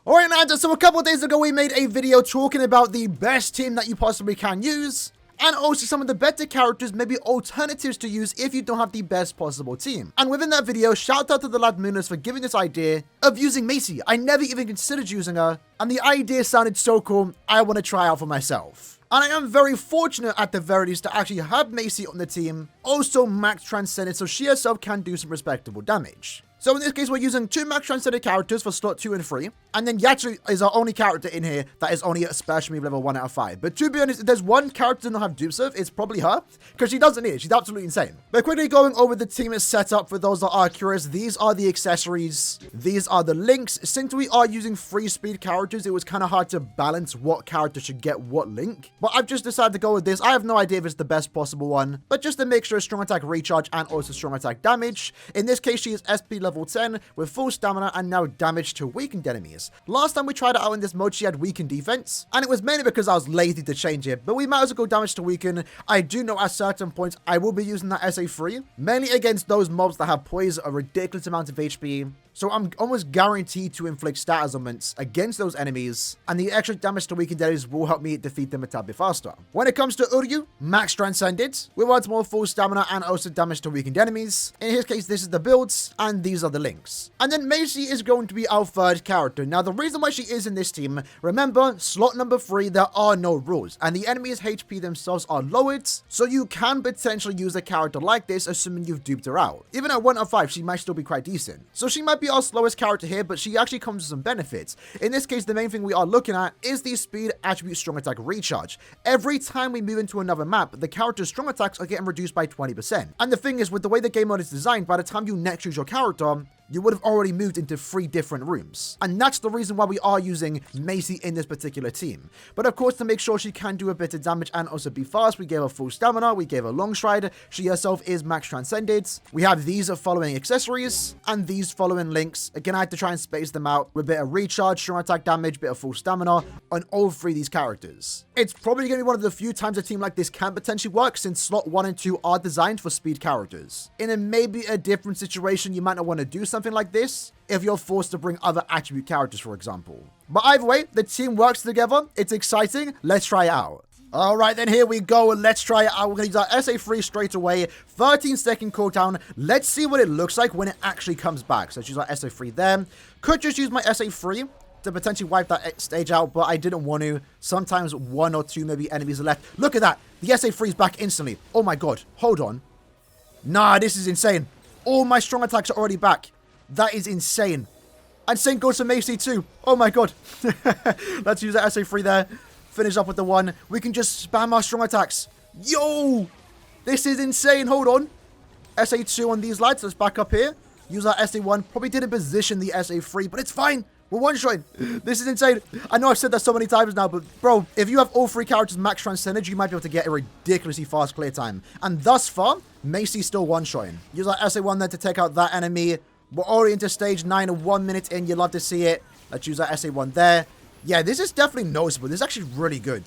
Alright, Ninja, so a couple days ago we made a video talking about the best team that you possibly can use, and also some of the better characters, maybe alternatives to use if you don't have the best possible team. And within that video, shout out to the lad Munoz for giving this idea of using Macy. I never even considered using her, and the idea sounded so cool, I want to try out for myself. And I am very fortunate at the very least to actually have Macy on the team, also max transcended so she herself can do some respectable damage. So in this case, we're using 2 max transcended characters for slot 2 and 3. And then Yachiru is our only character in here that is only a special move level 1 out of 5. But to be honest, if there's one character that doesn't have dupes of, it's probably her. Because she doesn't need it. She's absolutely insane. But quickly going over the team setup for those that are curious. These are the accessories. These are the links. Since we are using free speed characters, it was kind of hard to balance what character should get what link. But I've just decided to go with this. I have no idea if it's the best possible one. But just to make sure strong attack recharge and also strong attack damage. In this case, she is SP level 10 with full stamina and now damage to weakened enemies. Last time we tried it out in this mode, she had weakened defense, and it was mainly because I was lazy to change it, but we might as well go damage to weaken. I do know at certain points I will be using that SA3, mainly against those mobs that have poison, a ridiculous amount of HP. So I'm almost guaranteed to inflict status augments against those enemies, and the extra damage to weakened enemies will help me defeat them a tad bit faster. When it comes to Uryu, max transcended. We want more full stamina and also damage to weakened enemies. In his case, this is the builds, and these are the links. And then Macy is going to be our third character. Now, the reason why she is in this team, remember, slot number 3, there are no rules, and the enemy's HP themselves are lowered, so you can potentially use a character like this, assuming you've duped her out. Even at 1 out of 5, she might still be quite decent. So she might be our slowest character here, but she actually comes with some benefits. In this case, the main thing we are looking at is the speed attribute strong attack recharge. Every time we move into another map, the character's strong attacks are getting reduced by 20%. And the thing is, with the way the game mode is designed, by the time you next use your character, you would have already moved into 3 different rooms. And that's the reason why we are using Macy in this particular team. But of course, to make sure she can do a bit of damage and also be fast, we gave her full stamina, we gave her long stride, she herself is max transcended. We have these following accessories, and these following links. Again, I had to try and space them out with a bit of recharge, strong attack damage, bit of full stamina on all 3 of these characters. It's probably going to be one of the few times a team like this can potentially work, since slot 1 and 2 are designed for speed characters. In a maybe a different situation, you might not want to do something like this if you're forced to bring other attribute characters, for example. But either way, the team works together. It's exciting. Let's try it out. All right, then here we go. Let's try it out. We're going to use our SA3 straight away. 13-second cooldown. Let's see what it looks like when it actually comes back. So let's use our SA3 there. Could just use my SA3 to potentially wipe that stage out, but I didn't want to. Sometimes 1 or 2 maybe enemies are left. Look at that. The SA3 is back instantly. Oh my god. Hold on. Nah, this is insane. All my strong attacks are already back. That is insane. And same goes for Macy too. Oh my god. Let's use that SA3 there. Finish up with the 1. We can just spam our strong attacks. Yo! This is insane. Hold on. SA2 on these lights. Let's back up here. Use our SA1. Probably didn't position the SA3, but it's fine. We're one-shotting. This is insane. I know I've said that so many times now, but bro, if you have all 3 characters max transcended, you might be able to get a ridiculously fast clear time. And thus far, Macy's still one-shotting. Use our SA1 then to take out that enemy. We're already into stage 9 and 1 minute in. You'll love to see it. Let's use our SA1 there. Yeah, this is definitely noticeable. This is actually really good.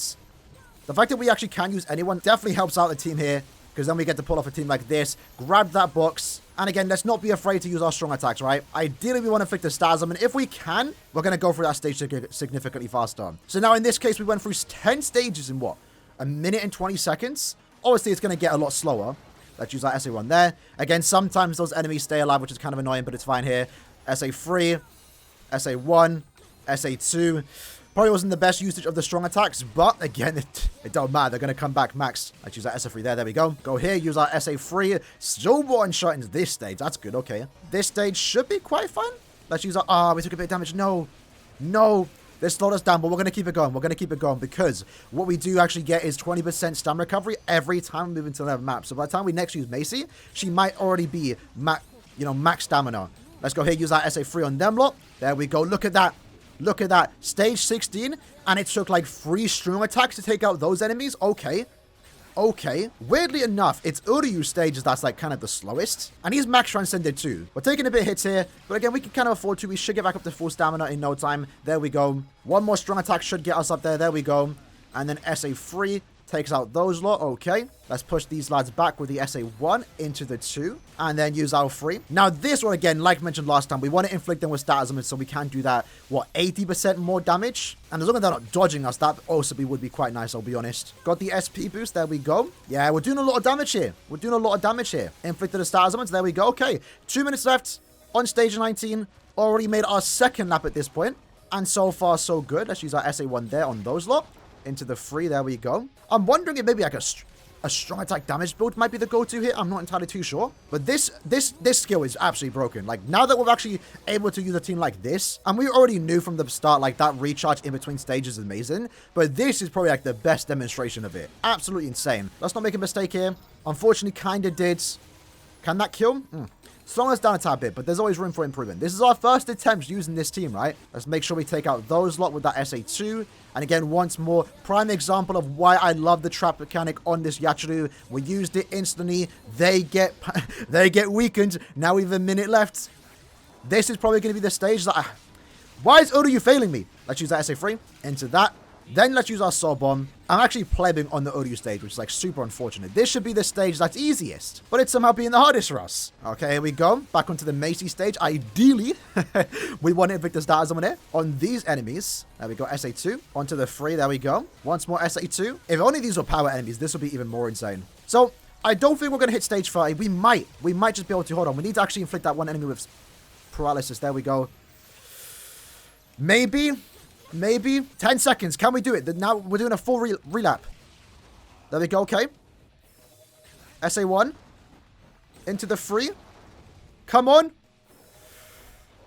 The fact that we actually can use anyone definitely helps out the team here, because then we get to pull off a team like this. Grab that box. And again, let's not be afraid to use our strong attacks, right? Ideally, we want to inflict the status. I mean, if we can, we're going to go through that stage significantly faster. So now in this case, we went through 10 stages in what? 1 minute and 20 seconds? Obviously, it's going to get a lot slower. Let's use our SA1 there. Again, sometimes those enemies stay alive, which is kind of annoying, but it's fine here. SA3, SA1, SA2. Probably wasn't the best usage of the strong attacks, but again, it don't matter. They're going to come back max. Let's use our SA3 there. There we go. Go here. Use our SA3. Still one-shot into this stage. That's good. Okay. This stage should be quite fun. Let's use our... Ah, we took a bit of damage. No. No. They slowed us down, but we're going to keep it going. We're going to keep it going because what we do actually get is 20% stamina recovery every time we move into another map. So by the time we next use Macy, she might already be max stamina. Let's go here. Use our SA3 on them lot. There we go. Look at that. Look at that. Stage 16, and it took like 3 strong attacks to take out those enemies. Okay. Okay. Weirdly enough, it's Uryu's stages that's like kind of the slowest. And he's max transcended too. We're taking a bit of hits here, but again, we can kind of afford to. We should get back up to full stamina in no time. There we go. 1 more strong attack should get us up there. There we go. And then SA3. Takes out those lot. Okay. Let's push these lads back with the SA1 into the 2. And then use our 3. Now, this one, again, like mentioned last time, we want to inflict them with status limits so we can do that, what, 80% more damage? And as long as they're not dodging us, that also would be quite nice, I'll be honest. Got the SP boost. There we go. Yeah, we're doing a lot of damage here. We're doing a lot of damage here. Inflicted the status limits. There we go. Okay. 2 minutes left on stage 19. Already made our second lap at this point. And so far, so good. Let's use our SA1 there on those lot. Into the 3. There we go. I'm wondering if maybe like a strong attack damage build might be the go-to here. I'm not entirely too sure. But this skill is absolutely broken. Like, now that we're actually able to use a team like this, and we already knew from the start, like, that recharge in between stages is amazing. But this is probably, like, the best demonstration of it. Absolutely insane. Let's not make a mistake here. Unfortunately, kind of did. Can that kill? Slowing us down a tad bit, but there's always room for improvement. This is our first attempt using this team, right? Let's make sure we take out those lot with that SA2. And again, once more, prime example of why I love the trap mechanic on this Yachiru. We used it instantly. They get weakened. Now we have a minute left. This is probably going to be the stage that... Why is Uryu failing me? Let's use that SA3 into that. Then let's use our Soul Bomb. I'm actually plebbing on the Uryu stage, which is like super unfortunate. This should be the stage that's easiest, but it's somehow being the hardest for us. Okay, here we go. Back onto the Macy stage. Ideally, we want to inflict the status on there on these enemies. There we go, SA2. Onto the 3, there we go. Once more SA2. If only these were power enemies, this would be even more insane. So, I don't think we're going to hit stage 30. We might just be able to, hold on. We need to actually inflict that one enemy with paralysis. There we go. Maybe 10 seconds. Can we do it? Now we're doing a full relap. There we go. Okay. SA1 into the 3. Come on.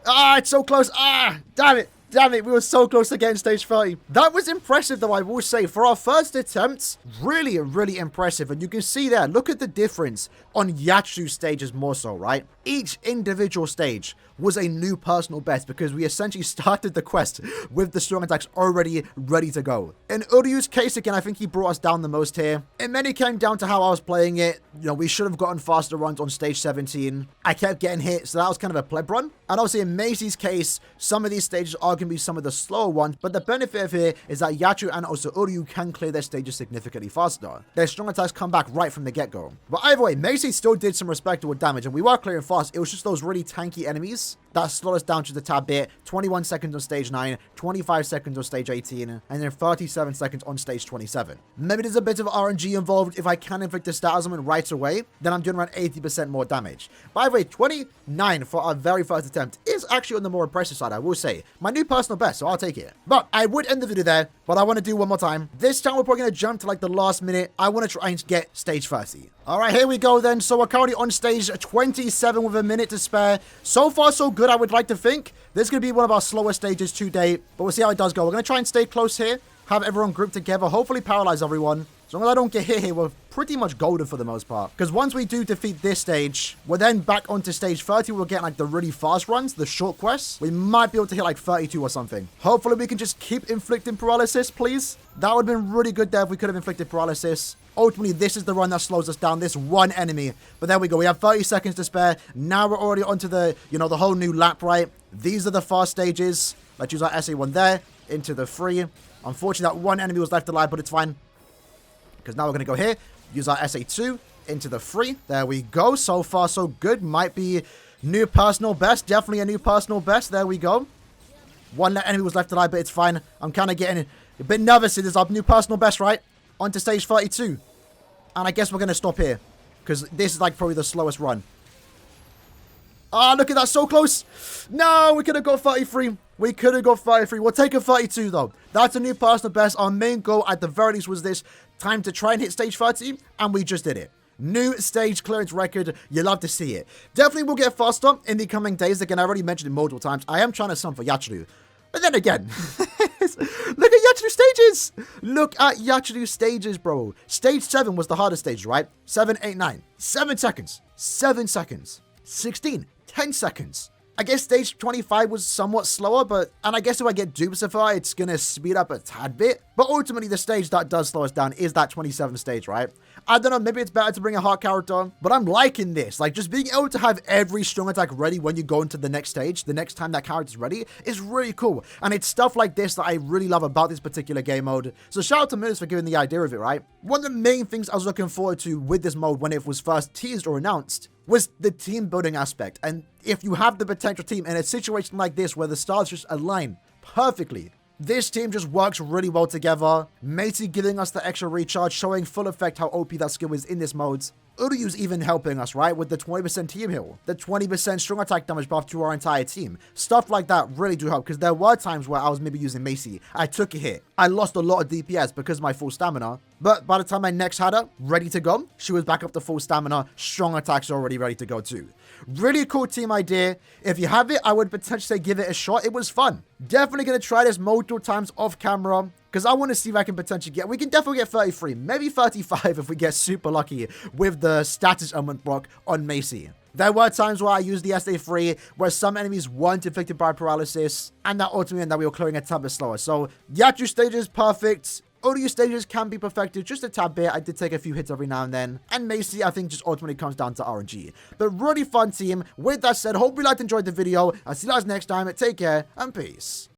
Ah, it's so close. Ah, damn it. Damn it, we were so close to getting stage 30. That was impressive, though, I will say. For our first attempt, really, really impressive. And you can see there, look at the difference on Yachiru's stages more so, right? Each individual stage was a new personal best because we essentially started the quest with the strong attacks already ready to go. In Uryu's case, again, I think he brought us down the most here. It mainly came down to how I was playing it. You know, we should have gotten faster runs on stage 17. I kept getting hit, so that was kind of a pleb run. And obviously, in Macy's case, some of these stages are going to be some of the slower ones, but the benefit of here is that Yachiru and also Uryu can clear their stages significantly faster. Their strong attacks come back right from the get-go. But either way, Macy still did some respectable damage, and we were clearing fast. It was just those really tanky enemies that slowed us down to the tad bit. 21 seconds on stage 9, 25 seconds on stage 18, and then 37 seconds on stage 27. Maybe there's a bit of RNG involved. If I can inflict a status limit right away, then I'm doing around 80% more damage. By the way, 29 for our very first attempt is actually on the more impressive side, I will say. My new personal best, so I'll take it. But I would end the video there, but I want to do one more time. This time we're probably going to jump to like the last minute. I want to try and get stage 30. All right, here we go then. So we're currently on stage 27 with a minute to spare. So far, so good, I would like to think. This is going to be one of our slower stages to date, but we'll see how it does go. We're going to try and stay close here, have everyone grouped together, hopefully paralyze everyone. As long as I don't get hit here, we're pretty much golden for the most part. Because once we do defeat this stage, we're then back onto stage 30. We'll get like the really fast runs, the short quests. We might be able to hit like 32 or something. Hopefully we can just keep inflicting paralysis, please. That would have been really good there if we could have inflicted paralysis. Ultimately, this is the run that slows us down, this one enemy. But there we go. We have 30 seconds to spare. Now we're already onto the, the whole new lap, right? These are the fast stages. Let's use our SA1 there into the 3. Unfortunately, that one enemy was left alive, but it's fine. Because now we're going to go here, use our SA2 into the 3. There we go. So far, so good. Might be new personal best. Definitely a new personal best. There we go. One enemy was left alive, but it's fine. I'm kind of getting a bit nervous. It is our new personal best, right? On to stage 32. And I guess we're going to stop here. Because this is like probably the slowest run. Ah, look at that. So close. No, we could have got 33. We could have got 33. We'll take a 32, though. That's a new personal best. Our main goal, at the very least, was this time to try and hit stage 30. And we just did it. New stage clearance record. You love to see it. Definitely will get faster in the coming days. Again, I already mentioned it multiple times. I am trying to sum for Yachiru. But then again, look at Yachiru stages. Look at Yachiru stages, bro. Stage 7 was the hardest stage, right? 7, 8, 9. 7 seconds. 7 seconds. 16. 10 seconds. I guess stage 25 was somewhat slower, and I guess if I get Duplicify, it's going to speed up a tad bit. But ultimately, the stage that does slow us down is that 27 stage, right? I don't know, maybe it's better to bring a hard character, but I'm liking this. Like, just being able to have every strong attack ready when you go into the next stage, the next time that character's ready, is really cool. And it's stuff like this that I really love about this particular game mode. So shout out to Moose for giving the idea of it, right? One of the main things I was looking forward to with this mode when it was first teased or announced was the team building aspect. And if you have the potential team in a situation like this where the stars just align perfectly, this team just works really well together. Macy giving us the extra recharge, showing full effect how OP that skill is in this mode. Uryu's even helping us, right, with the 20% team heal, the 20% strong attack damage buff to our entire team. Stuff like that really do help, because there were times where I was maybe using Macy. I took a hit. I lost a lot of DPS because of my full stamina, but by the time I next had her ready to go, she was back up to full stamina, strong attacks already ready to go too. Really cool team idea. If you have it, I would potentially say give it a shot. It was fun. Definitely going to try this multiple times off camera, because I want to see if I can potentially we can definitely get 33, maybe 35 if we get super lucky with the status element block on Macy. There were times where I used the SA3 where some enemies weren't affected by paralysis, and that ultimately meant that we were clearing a tad bit slower. So Yachiru stages perfect. Uryu stages can be perfected just a tad bit. I did take a few hits every now and then. And Macy, I think, just ultimately comes down to RNG. But really fun team. With that said, hope you liked and enjoyed the video. I'll see you guys next time. Take care and peace.